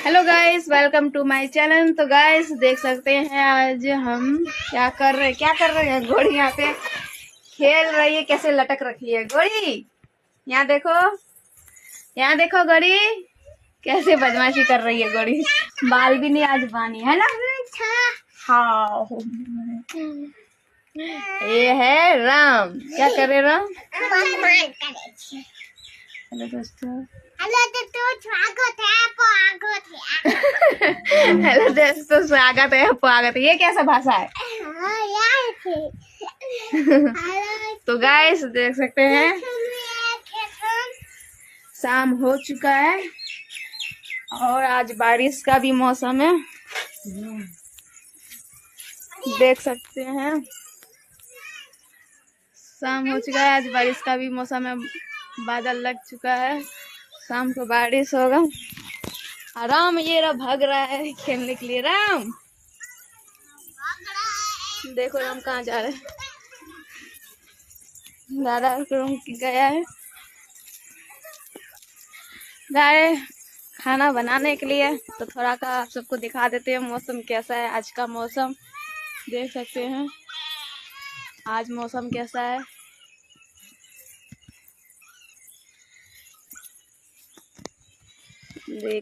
Hello guys, welcome to my channel. तो guys देख सकते हैं आज हम क्या कर रहे हैं। घोड़ी यहाँ पे खेल रही है, कैसे लटक रखी है घोड़ी। यहाँ देखो घोड़ी कैसे बदमाशी कर रही है घोड़ी। बाल भी नहीं आज बानी है ना। हाँ, ये है राम। क्या कर रहे राम? हेलो दोस्तों, स्वागत है हेलो दोस्तों, स्वागत है। ये कैसा भाषा है? तो गाइस देख सकते हैं शाम हो चुका है और आज बारिश का भी मौसम है। देख सकते हैं शाम हो चुका है, आज बारिश का भी मौसम है। बादल लग चुका है, शाम को बारिश होगा। राम ये रहा भाग रहा है खेलने के लिए। राम देखो राम कहाँ जा रहा है। दादा रूम गया है गाय खाना बनाने के लिए। तो थोड़ा का आप सबको दिखा देते हैं मौसम कैसा है। आज का मौसम देख सकते हैं, आज मौसम कैसा है। देख